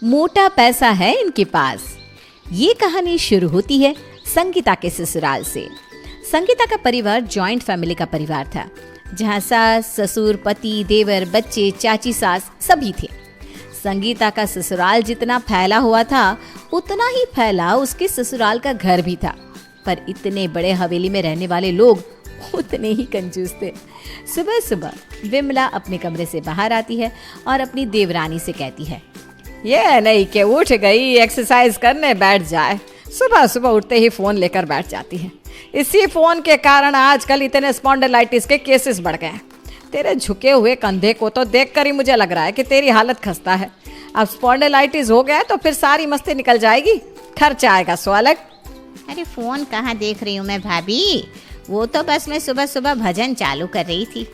मोटा पैसा है इनके पास। ये कहानी शुरू होती है संगीता के ससुराल से। संगीता का परिवार जॉइंट फैमिली का परिवार था, जहाँ सास, ससुर, पति, देवर, बच्चे, चाची, सास सभी थे। संगीता का ससुराल जितना फैला हुआ था, उतना ही फैला उसके ससुराल का घर भी था। पर इतने बड़े हवेली में रहने वाले लोग उतने ही कंजूस थे। सुबह सुबह विमला अपने कमरे से बाहर आती है और अपनी देवरानी से कहती है, ये नहीं कि उठ गई एक्सरसाइज करने बैठ जाए, सुबह सुबह उठते ही फोन लेकर बैठ जाती है। इसी फोन के कारण आजकल इतने स्पॉन्डिलाइटिस के केसेस बढ़ गए हैं। तेरे झुके हुए कंधे को तो देखकर ही मुझे लग रहा है कि तेरी हालत खस्ता है। अब स्पॉन्डिलाइटिस हो गया तो फिर सारी मस्ती निकल जाएगी, खर्चा आएगा सो अलग। अरे फोन कहाँ देख रही हूँ मैं भाभी, वो तो बस मैं सुबह सुबह भजन चालू कर रही थी।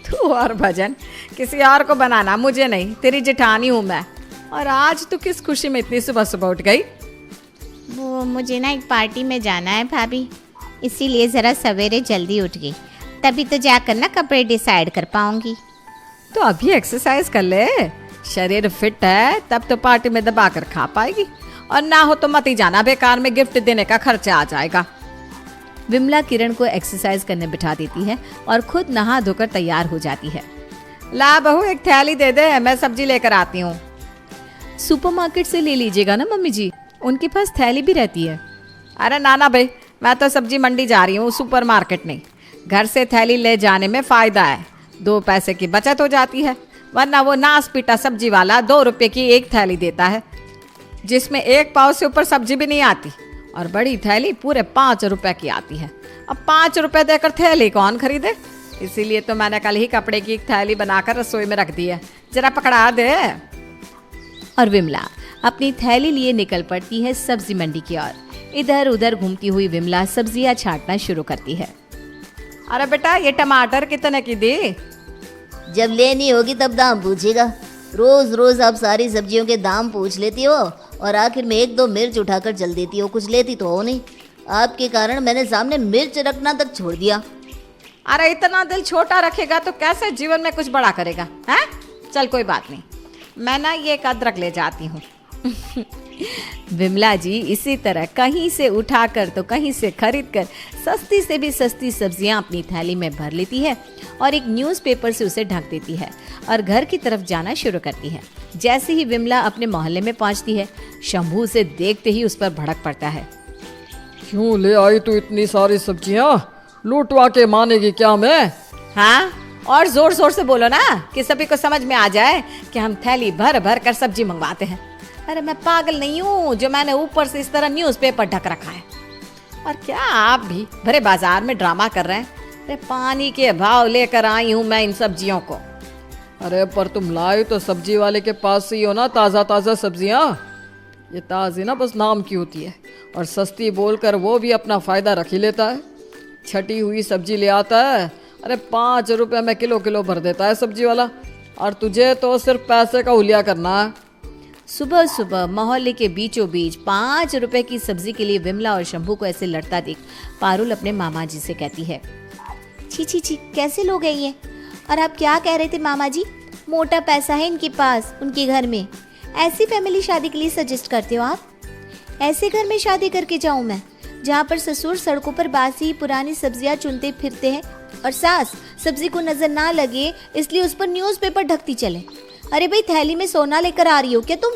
तू और भजन किसी और को बनाना, मुझे नहीं, तेरी जेठानी हूँ मैं। और आज तू किस खुशी में इतनी सुबह सुबह उठ गई? वो मुझे ना एक पार्टी में जाना है भाभी, इसीलिए ज़रा सवेरे जल्दी उठ गई, तभी तो जाकर ना कपड़े डिसाइड कर पाऊंगी। तो अभी एक्सरसाइज कर ले, शरीर फिट है तब तो पार्टी में दबा कर खा पाएगी, और ना हो तो मत ही जाना, बेकार में गिफ्ट देने का खर्चा आ जाएगा। विमला किरण को एक्सरसाइज करने बिठा देती है और खुद नहा धोकर तैयार हो जाती है। ला बहू एक थैली दे दे, मैं सब्जी लेकर आती हूँ। सुपरमार्केट से ले लीजिएगा ना मम्मी जी, उनके पास थैली भी रहती है। अरे नाना भाई, मैं तो सब्जी मंडी जा रही हूँ, सुपरमार्केट नहीं। घर से थैली ले जाने में फ़ायदा है, 2 पैसे की बचत हो जाती है, वरना वो नास पीटा सब्जी वाला 2 रुपये की एक थैली देता है, जिसमें 1 पाव से ऊपर सब्जी भी नहीं आती, और बड़ी थैली पूरे 5 रुपये की आती है। अब 5 रुपये देकर थैली कौन खरीदे? इसीलिए तो मैंने कल ही कपड़े की एक थैली बनाकर रसोई में रख दी है, जरा पकड़ा दे। और विमला अपनी थैली लिए निकल पड़ती है सब्जी मंडी की ओर। इधर उधर घूमती हुई विमला सब्जियां छांटना शुरू करती है। अरे बेटा, ये टमाटर कितने की दी? जब लेनी होगी तब दाम पूछेगा। रोज रोज आप सारी सब्जियों के दाम पूछ लेती हो और आखिर में 1-2 मिर्च उठाकर चल देती हो, कुछ लेती तो हो नहीं। आपके कारण मैंने सामने मिर्च रखना तक छोड़ दिया। अरे इतना दिल छोटा रखेगा तो कैसे जीवन में कुछ बड़ा करेगा? हैं? चल कोई बात नहीं, मैं ना ये एक अदरक ले जाती हूँ। विमला जी इसी तरह कहीं से उठाकर तो कहीं से खरीदकर सस्ती से भी सस्ती सब्जियां अपनी थैली में भर लेती है और एक न्यूज़पेपर से उसे ढक देती है और घर की तरफ जाना शुरू करती है। जैसे ही विमला अपने मोहल्ले में पहुंचती है, शंभू उसे देखते ही उस पर भड़क पड़ता है। क्यों ले आई तू इतनी सारी सब्जियां? लूटवा के मानेगी क्या मैं? हाँ, और जोर जोर से बोलो ना कि सभी को समझ में आ जाए कि हम थैली भर भर कर सब्जी मंगवाते हैं। अरे मैं पागल नहीं हूँ जो मैंने ऊपर से इस तरह न्यूज़पेपर ढक रखा है। और क्या आप भी भरे बाजार में ड्रामा कर रहे हैं? अरे पानी के भाव लेकर आई हूँ मैं इन सब्जियों को। अरे पर तुम लाए तो सब्जी वाले के पास से ही हो ना, ताज़ा ताज़ा सब्जियां। ये ताज़ी ना बस नाम की होती है, और सस्ती बोलकर वो भी अपना फ़ायदा रख ही लेता है। छटी हुई सब्जी ले आता है, अरे 5 रुपये में किलो भर देता है सब्जी वाला, और तुझे तो सिर्फ पैसे का हुलिया करना है। सुबह सुबह मोहल्ले के बीचों बीच 5 रुपए की सब्जी के लिए विमला और शंभू को ऐसे लड़ता देख पारुल अपने मामा जी से कहती है, छी छी छी, कैसे लोग हैं ये? और आप क्या कह रहे थे मामा जी? मोटा पैसा है इनके पास, उनके घर में। ऐसी फैमिली शादी के लिए सजेस्ट करते हो आप? ऐसे घर में शादी करके जाऊं मैं जहाँ पर ससुर सड़कों पर बासी पुरानी सब्जियां चुनते फिरते हैं और सास सब्जी को नजर ना लगे इसलिए उस पर न्यूज़पेपर ढकती चले। अरे भाई, थैली में सोना लेकर आ रही हो क्या तुम?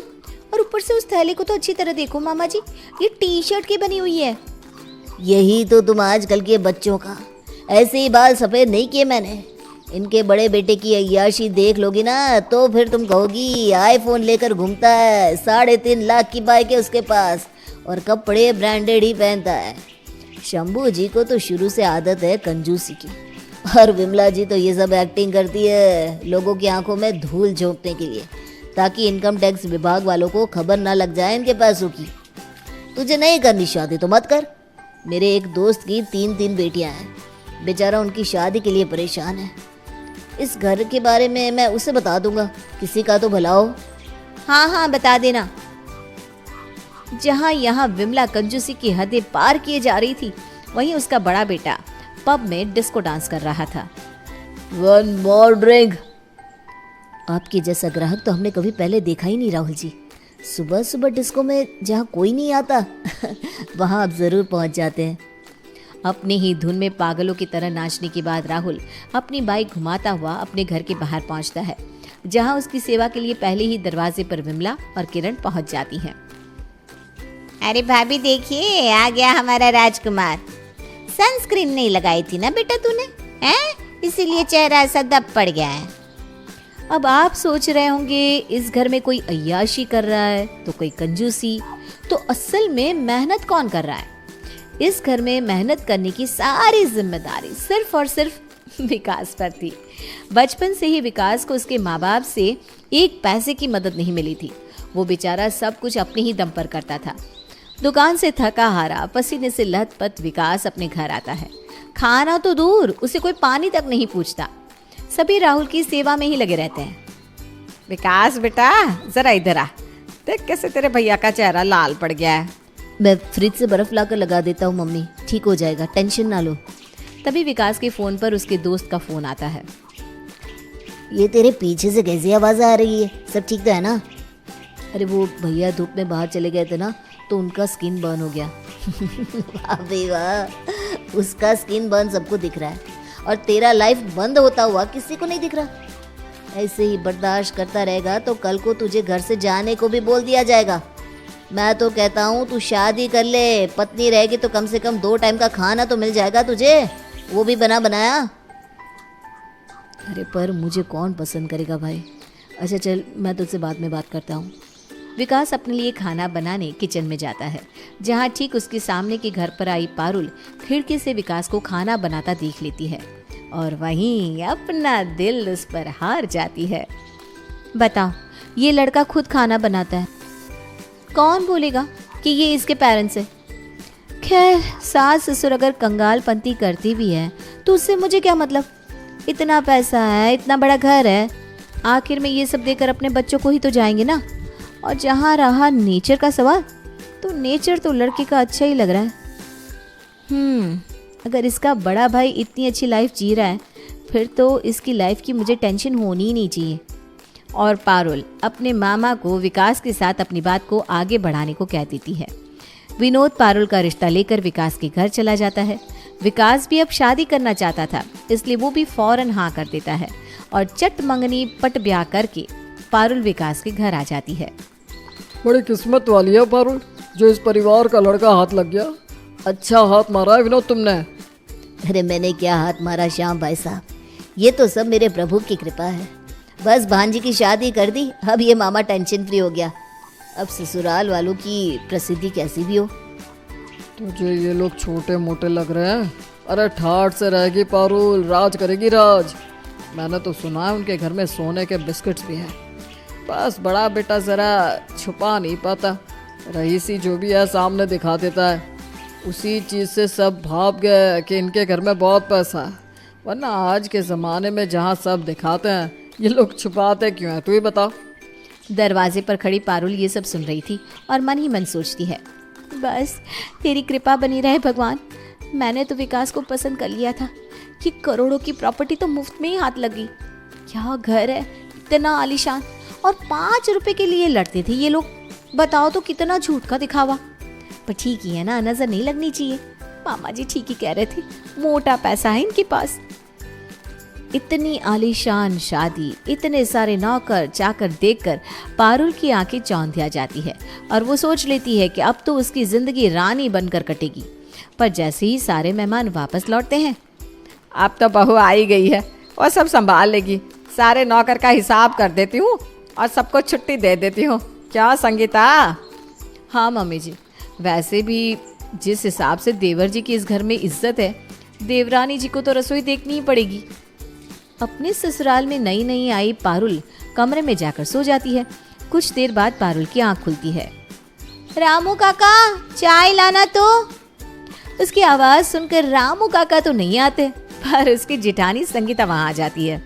और ऊपर से उस थैली को तो अच्छी तरह देखो मामा जी, ये टी-शर्ट की बनी हुई है। यही तो तुम आजकल के बच्चों का, ऐसे ही बाल सफ़ेद नहीं किए मैंने। इनके बड़े बेटे की अय्याशी देख लोगी ना तो फिर तुम कहोगी आईफोन लेकर घूमता है, 3.5 लाख की बाइक है उसके पास, और कपड़े ब्रांडेड ही पहनता है। शंभू जी को तो शुरू से आदत है कंजूसी की, और विमला जी तो ये सब एक्टिंग करती है लोगों की आंखों में धूल झोंकने के लिए, ताकि इनकम टैक्स विभाग वालों को खबर ना लग जाए इनके पैसों की। तुझे नहीं करनी शादी तो मत कर। मेरे एक दोस्त की 3 बेटियां हैं, बेचारा उनकी शादी के लिए परेशान है। इस घर के बारे में मैं उसे बता दूंगा, किसी का तो भला हो। हाँ हाँ, बता देना। जहाँ यहाँ विमला कंजूसी की हदें पार किए जा रही थी, वहीं उसका बड़ा बेटा पब में डिस्को डांस कर रहा था। 1 more drink। आपके जैसा ग्राहक तो हमने कभी पहले देखा ही नहीं राहुल जी। सुबह सुबह डिस्को में जहाँ कोई नहीं आता वहाँ आप ज़रूर पहुँच जाते हैं। अपने ही धुन में पागलों की तरह नाचने के बाद राहुल अपनी बाइक घुमाता हुआ अपने घर के बाहर पहुंचता है, जहां उसकी सेवा के लिए पहले ही दरवाजे पर विमला और किरण पहुंच जाती हैं। अरे भाभी देखिए, आ गया हमारा राजकुमार। सनस्क्रीन नहीं लगाई थी ना बेटा तूने, हैं? इसीलिए चेहरा ऐसा दब पड़ गया है। अब आप सोच रहे होंगे इस घर में कोई अय्याशी कर रहा है तो कोई कंजूसी, तो असल में मेहनत कौन कर रहा है? इस घर में मेहनत करने की सारी जिम्मेदारी सिर्फ और सिर्फ विकास पर थी। बचपन से ही विकास को उसके माँ बाप से एक पैसे की मदद नहीं मिली थी। वो बेचारा सब कुछ अपने ही दम पर करता था। दुकान से थका हारा पसीने से लथपथ विकास अपने घर आता है। खाना तो दूर, उसे कोई पानी तक नहीं पूछता। सभी राहुल की सेवा में ही लगे रहते हैं। विकास बेटा जरा इधर आ, देख कैसे तेरे भैया का चेहरा लाल पड़ गया है। मैं फ्रिज से बर्फ लाकर लगा देता हूँ मम्मी, ठीक हो जाएगा, टेंशन ना लो। तभी विकास के फोन पर उसके दोस्त का फोन आता है। ये तेरे पीछे से कैसी आवाज़ आ रही है? सब ठीक तो है ना? अरे वो भैया धूप में बाहर चले गए थे ना, तो उनका स्किन बर्न हो गया। वाह भाई वाह, उसका स्किन बर्न सबको दिख रहा है और तेरा लाइफ बंद होता हुआ किसी को नहीं दिख रहा। ऐसे ही बर्दाश्त करता रहेगा तो कल को तुझे घर से जाने को भी बोल दिया जाएगा। मैं तो कहता हूँ तू शादी कर ले, पत्नी रहेगी तो कम से कम 2 टाइम का खाना तो मिल जाएगा तुझे, वो भी बना बनाया। अरे पर मुझे कौन पसंद करेगा भाई। अच्छा चल, मैं तुझसे बाद में बात करता हूँ। विकास अपने लिए खाना बनाने किचन में जाता है, जहाँ ठीक उसके सामने के घर पर आई पारुल खिड़की से विकास को खाना बनाता देख लेती है और वहीं अपना दिल उस पर हार जाती है। बताओ, ये लड़का खुद खाना बनाता है, कौन बोलेगा कि ये इसके पेरेंट्स है? खैर, सास ससुर अगर कंगालपंती करती भी है तो उससे मुझे क्या मतलब। इतना पैसा है, इतना बड़ा घर है, आखिर में ये सब देकर अपने बच्चों को ही तो जाएंगे ना। और जहाँ रहा नेचर का सवाल, तो नेचर तो लड़के का अच्छा ही लग रहा है। अगर इसका बड़ा भाई इतनी अच्छी लाइफ जी रहा है, फिर तो इसकी लाइफ की मुझे टेंशन होनी ही नहीं चाहिए। और पारुल अपने मामा को विकास के साथ अपनी बात को आगे बढ़ाने को कह देती है। विनोद पारुल का रिश्ता लेकर विकास के घर चला जाता है। विकास भी अब शादी करना चाहता था, इसलिए वो भी फौरन हाँ कर देता है और चट मंगनी पट ब्याह करके पारुल विकास के घर आ जाती है। बड़ी किस्मत वाली है पारुल, जो इस परिवार का लड़का हाथ लग गया। अच्छा हाथ मारा है विनोद तुमने। अरे मैंने क्या हाथ मारा श्याम भाई साहब, ये तो सब मेरे प्रभु की कृपा है। बस भांजी की शादी कर दी, अब ये मामा टेंशन फ्री हो गया। अब ससुराल वालों की प्रसिद्धि कैसी भी हो। तुझे ये लोग छोटे मोटे लग रहे हैं? अरे ठाठ से रहेगी पारुल, राज करेगी राज। मैंने तो सुना है उनके घर में सोने के बिस्किट्स भी हैं। बस बड़ा बेटा ज़रा छुपा नहीं पाता, रईसी जो भी है सामने दिखा देता है। उसी चीज़ से सब भाप गए कि इनके घर में बहुत पैसा है, वरना आज के ज़माने में जहाँ सब दिखाते हैं ये लोग छुपाते क्यों हैं, तू ही बता। दरवाजे पर खड़ी पारुल ये सब सुन रही थी और मन ही मन सोचती है, बस तेरी कृपा बनी रहे भगवान। मैंने तो विकास को पसंद कर लिया था कि करोड़ों की प्रॉपर्टी तो मुफ्त में ही हाथ लगी। क्या घर है, इतना आलीशान, और 5 रुपए के लिए लड़ते थे ये लोग। बताओ तो कितना झूठ का दिखावा। पर ठीक ही है ना, नजर नहीं लगनी चाहिए। मामा जी ठीक ही कह रहे थे, मोटा पैसा है इनके पास। इतनी आलीशान शादी, इतने सारे नौकर चाकर देखकर पारुल की आंखें चौंधिया जाती है और वो सोच लेती है कि अब तो उसकी जिंदगी रानी बनकर कटेगी। पर जैसे ही सारे मेहमान वापस लौटते हैं, अब तो बहू आई गई है, वो सब संभाल लेगी। सारे नौकर का हिसाब कर देती हूँ और सबको छुट्टी दे देती हूँ। क्या संगीता? हाँ मम्मी जी, वैसे भी जिस हिसाब से देवर जी की इस घर में इज्जत है, देवरानी जी को तो रसोई देखनी ही पड़ेगी। अपने ससुराल में नई नई आई पारुल कमरे में जाकर सो जाती है। कुछ देर बाद पारुल की आंख खुलती है। रामू काका, चाय लाना तो। उसकी आवाज सुनकर रामू काका तो नहीं आते, पर उसकी जेठानी संगीता वहां आ जाती है।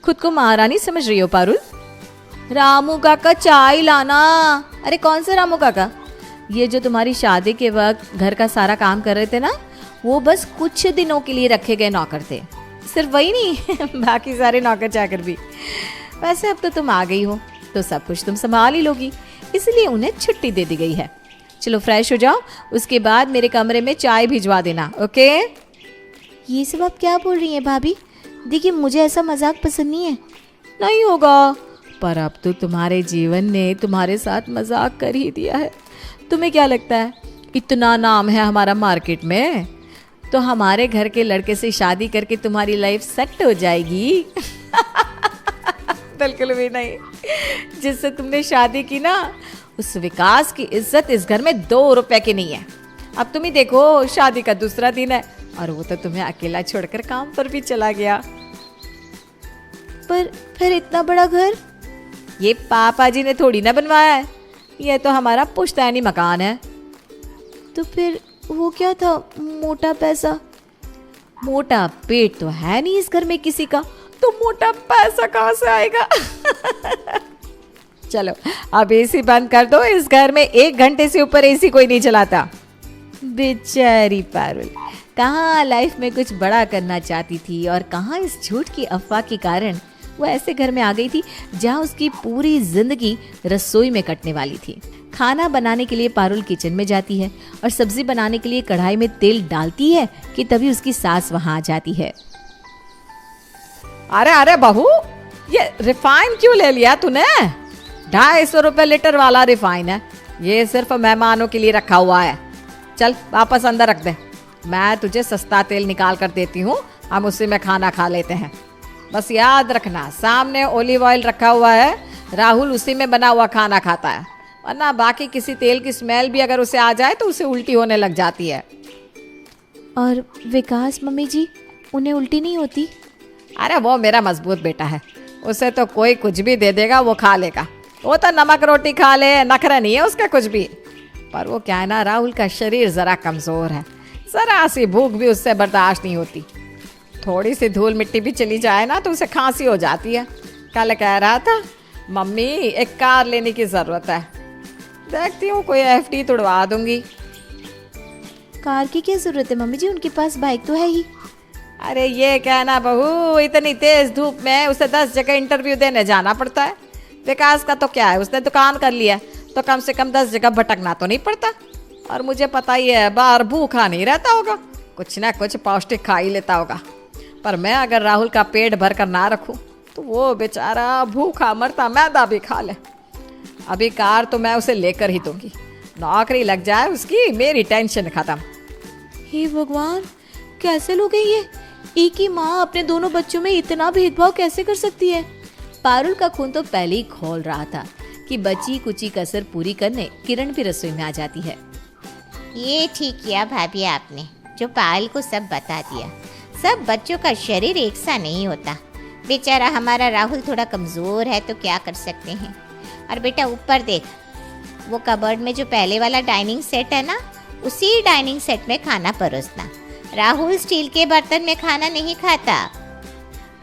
खुद को महारानी समझ रही हो पारुल? रामू काका चाय लाना। अरे कौन सा रामू काका? ये जो तुम्हारी शादी के वक्त घर का सारा काम कर रहे थे ना, वो बस कुछ दिनों के लिए रखे गए नौकर थे। सिर्फ वही नहीं बाकी सारे नौकर चाकर भी। वैसे अब तो तुम आ गई हो तो सब कुछ तुम संभाल ही लोगी, इसलिए उन्हें छुट्टी दे दी गई है। चलो फ्रेश हो जाओ, उसके बाद मेरे कमरे में चाय भिजवा देना, ओके? ये सब आप क्या बोल रही हैं भाभी? देखिए मुझे ऐसा मजाक पसंद नहीं है। नहीं होगा, पर अब तो तुम्हारे जीवन ने तुम्हारे साथ मजाक कर ही दिया है। तुम्हें क्या लगता है इतना नाम है हमारा मार्केट में, तो हमारे घर के लड़के से शादी करके तुम्हारी लाइफ सेट हो जाएगी? बिल्कुल भी नहीं। जिससे तुमने शादी की ना, उस विकास की इज्जत इस घर में 2 रुपए की नहीं है। अब तुम ही देखो, शादी का दूसरा दिन है और वो तो तुम्हें अकेला छोड़कर काम पर भी चला गया। पर फिर इतना बड़ा घर? ये पापा जी ने थोड़ी ना बनवाया है, ये तो हमारा पुश्तैनी मकान है। तो फिर वो क्या था, मोटा पैसा? मोटा पेट तो है नहीं इस घर में किसी का, तो मोटा पैसा कहाँ से आएगा? चलो अब एसी बंद कर दो, इस घर में 1 घंटे से ऊपर एसी कोई नहीं चलाता। बेचारी पारुल, कहाँ लाइफ में कुछ बड़ा करना चाहती थी और कहाँ इस झूठ की अफवाह के कारण वो ऐसे घर में आ गई थी जहाँ उसकी पूरी जिंदगी रसोई में कटने वाली थी। खाना बनाने के लिए पारुल किचन में जाती है और सब्जी बनाने के लिए कढ़ाई में तेल डालती है कि तभी उसकी सास वहां आ जाती है। अरे अरे बहू, ये रिफाइन क्यों ले लिया तूने? 250 रुपए लीटर वाला रिफाइन है, ये सिर्फ मेहमानों के लिए रखा हुआ है। चल वापस अंदर रख दे, मैं तुझे सस्ता तेल निकाल कर देती हूँ, हम उसी में खाना खा लेते हैं। बस याद रखना, सामने ऑलिव ऑयल रखा हुआ है, राहुल उसी में बना हुआ खाना खाता है, वरना बाकी किसी तेल की स्मेल भी अगर उसे आ जाए तो उसे उल्टी होने लग जाती है। और विकास मम्मी जी, उन्हें उल्टी नहीं होती? अरे वो मेरा मजबूत बेटा है, उसे तो कोई कुछ भी दे देगा वो खा लेगा। वो तो नमक रोटी खा ले, नखरा नहीं है उसका कुछ भी। पर वो क्या है ना, राहुल का शरीर ज़रा कमज़ोर है, ज़रा सी भूख भी उससे बर्दाश्त नहीं होती। थोड़ी सी धूल मिट्टी भी चली जाए ना तो उसे खांसी हो जाती है। कल कह रहा था, मम्मी एक कार लेने की ज़रूरत है, देखती हूँ कोई एफडी तुड़वा दूंगी। कार की क्या जरूरत है मम्मी जी, उनके पास बाइक तो है ही। अरे ये कहना बहू, इतनी तेज धूप में उसे 10 जगह इंटरव्यू देने जाना पड़ता है। विकास का तो क्या है, उसने दुकान कर लिया तो कम से कम 10 जगह भटकना तो नहीं पड़ता। और मुझे पता ही है बाहर भूखा नहीं रहता होगा, कुछ ना कुछ पौष्टिक खा ही लेता होगा। पर मैं अगर राहुल का पेट भर कर ना रखूं तो वो बेचारा भूखा मरता मैदा भी खा ले। अभी कार तो मैं उसे लेकर ही दूंगी, नौकरी लग जाए उसकी, मेरी टेंशन खत्म। हे भगवान, कैसे लोग हैं ये? एक ही माँ अपने दोनों बच्चों में इतना भेदभाव कैसे कर सकती है? पारुल का खून तो पहले ही खोल रहा था कि बची कुची कसर पूरी करने किरण भी रसोई में आ जाती है। ये ठीक किया भाभी आपने, जो पायल को सब बता दिया। सब बच्चों का शरीर एक सा नहीं होता। बेचारा हमारा राहुल थोड़ा कमज़ोर है तो क्या कर सकते हैं। और बेटा ऊपर देख, वो कबर्ड में जो पहले वाला डाइनिंग सेट है ना, उसी डाइनिंग सेट में खाना परोसना। राहुल स्टील के बर्तन में खाना नहीं खाता।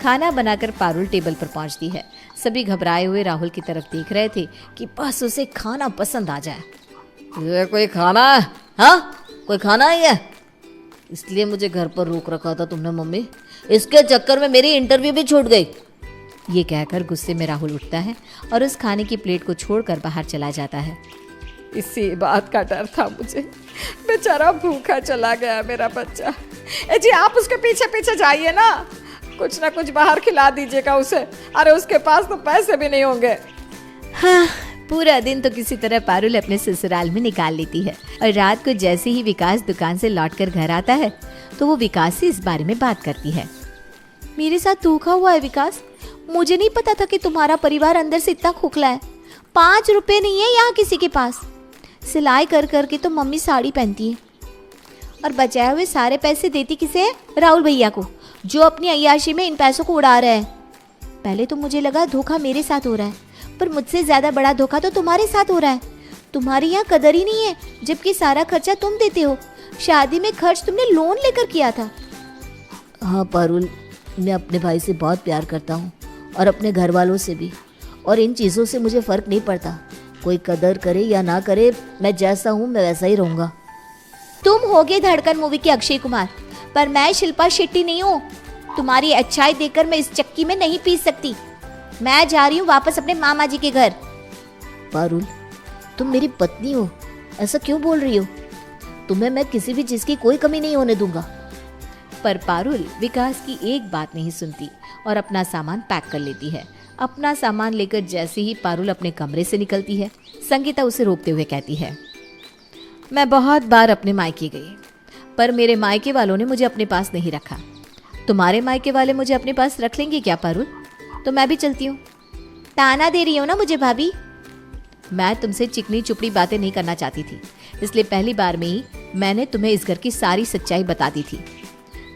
खाना बनाकर पारुल टेबल पर पहुंचती है। सभी घबराए हुए राहुल की तरफ देख रहे थे कि बस उसे खाना पसंद आ जाए। ये कोई खाना है? हाँ, कोई खाना है ये? इसलिए मुझे घर पर रोक रखा था तुमने मम्मी, इसके चक्कर में मेरी इंटरव्यू भी छूट गई। ये कहकर गुस्से में राहुल उठता है और उस खाने की प्लेट को छोड़कर बाहर चला जाता है। इसी बात का डर था मुझे, बेचारा भूखा चला गया मेरा बच्चा। ए जी, आप उसके पीछे पीछे जाइए ना, कुछ ना कुछ बाहर खिला दीजिएगा उसे। अरे उसके पास तो पैसे भी नहीं होंगे। हाँ, पूरा दिन तो किसी तरह पारुल अपने ससुराल में निकाल लेती है और रात को जैसे ही विकास दुकान से लौटकर घर आता है तो वो विकास से इस बारे में बात करती है। मेरे साथ धोखा हुआ है विकास, मुझे नहीं पता था कि तुम्हारा परिवार अंदर से इतना खोखला है। 5 रुपए नहीं है यहाँ किसी के पास। सिलाई कर करके तो मम्मी साड़ी पहनती है और बचाए हुए सारे पैसे देती किसे है? राहुल भैया को, जो अपनी अय्याशी में इन पैसों को उड़ा रहा है। पहले तो मुझे लगा धोखा मेरे साथ हो रहा है, पर मुझसे ज़्यादा बड़ा धोखा तो तुम्हारे साथ हो रहा है। तुम्हारी यहाँ कदर ही नहीं है, जबकि सारा खर्चा तुम देते हो। शादी में खर्च तुमने लोन लेकर किया था। हाँ पारुल, मैं अपने भाई से बहुत प्यार करता हूँ और अपने घर वालों से भी, और इन चीज़ों से मुझे फ़र्क नहीं पड़ता। कोई कदर करे या ना करे, मैं जैसा हूँ मैं वैसा ही रहूँगा। तुम होगे धड़कन मूवी के अक्षय कुमार, पर मैं शिल्पा शेट्टी नहीं हूँ। तुम्हारी अच्छाई देखकर मैं इस चक्की में नहीं पीस सकती। मैं जा रही हूँ वापस अपने मामा जी के घर। पारुल, तुम मेरी पत्नी हो, ऐसा क्यों बोल रही हो? तुम्हें मैं किसी भी चीज की कोई कमी नहीं होने दूंगा। पर पारुल विकास की एक बात नहीं सुनती और अपना सामान पैक कर लेती है। अपना सामान लेकर जैसे ही पारुल अपने कमरे से निकलती है, संगीता उसे रोकते हुए कहती है, मैं बहुत बार अपने मायके गई, पर मेरे मायके वालों ने मुझे अपने पास नहीं रखा। तुम्हारे मायके वाले मुझे अपने पास रख लेंगे क्या पारुल? तो मैं भी चलती हूँ। ताना दे रही हो ना मुझे भाभी? मैं तुमसे चिकनी चुपड़ी बातें नहीं करना चाहती थी, इसलिए पहली बार में ही मैंने तुम्हें इस घर की सारी सच्चाई बता दी थी,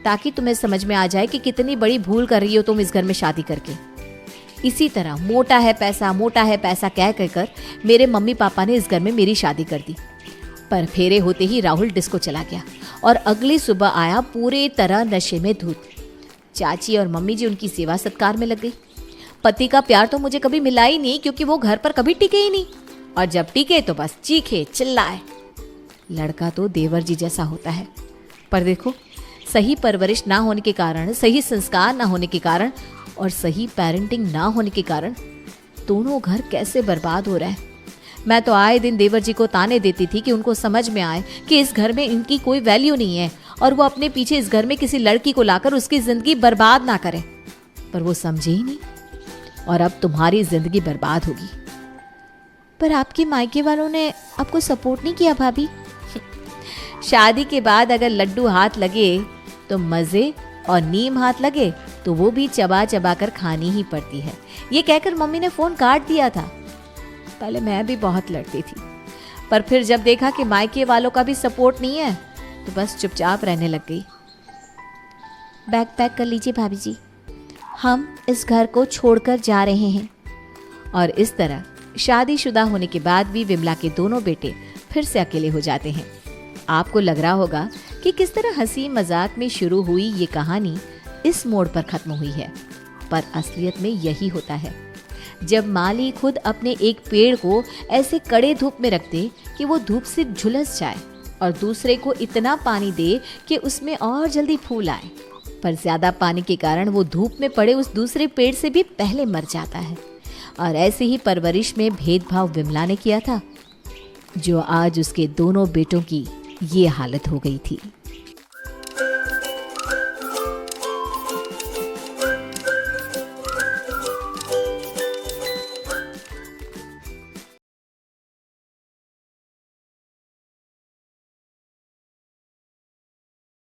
ताकि तुम्हें समझ में आ जाए कि कितनी बड़ी भूल कर रही हो तुम इस घर में शादी करके। इसी तरह मोटा है पैसा कह कर मेरे मम्मी पापा ने इस घर में मेरी शादी कर दी। पर फेरे होते ही राहुल डिस्को चला गया और अगली सुबह आया पूरे तरह नशे में धुत। चाची और मम्मी जी उनकी सेवा सत्कार में लग गई। पति का प्यार तो मुझे कभी मिला ही नहीं, क्योंकि वो घर पर कभी टिके ही नहीं, और जब टिके तो बस चीखे चिल्लाए। लड़का तो देवर जी जैसा होता है, पर देखो सही परवरिश ना होने के कारण, सही संस्कार ना होने के कारण और सही पेरेंटिंग ना होने के कारण दोनों घर कैसे बर्बाद हो रहे हैं। मैं तो आए दिन देवर जी को ताने देती थी कि उनको समझ में आए कि इस घर में इनकी कोई वैल्यू नहीं है और वो अपने पीछे इस घर में किसी लड़की को लाकर उसकी जिंदगी बर्बाद ना करें, पर वो समझे ही नहीं और अब तुम्हारी जिंदगी बर्बाद होगी। पर आपके मायके वालों ने आपको सपोर्ट नहीं किया भाभी? शादी के बाद अगर लड्डू हाथ लगे तो मजे और नीम हाथ लगे तो वो भी चबा चबा कर खानी ही पड़ती है। ये कहकर मम्मी ने फोन काट दिया था। पहले मैं भी बहुत लड़ती थी, पर फिर जब देखा कि मायके वालों का भी सपोर्ट नहीं है तो बस चुपचाप रहने लग गई। बैग पैक कर लीजिए भाभी जी, हम इस घर को छोड़कर जा रहे हैं। और इस तरह शादीशुदा होने के बाद भी विमला के दोनों बेटे फिर से अकेले हो जाते हैं। आपको लग रहा होगा कि किस तरह हंसी मजाक में शुरू हुई ये कहानी इस मोड़ पर खत्म हुई है, पर असलियत में यही होता है। जब माली खुद अपने एक पेड़ को ऐसे कड़े धूप में रख दे कि वो धूप से झुलस जाए और दूसरे को इतना पानी दे कि उसमें और जल्दी फूल आए, पर ज्यादा पानी के कारण वो धूप में पड़े उस दूसरे पेड़ से भी पहले मर जाता है। और ऐसे ही परवरिश में भेदभाव विमला ने किया था, जो आज उसके दोनों बेटों की ये हालत हो गई थी।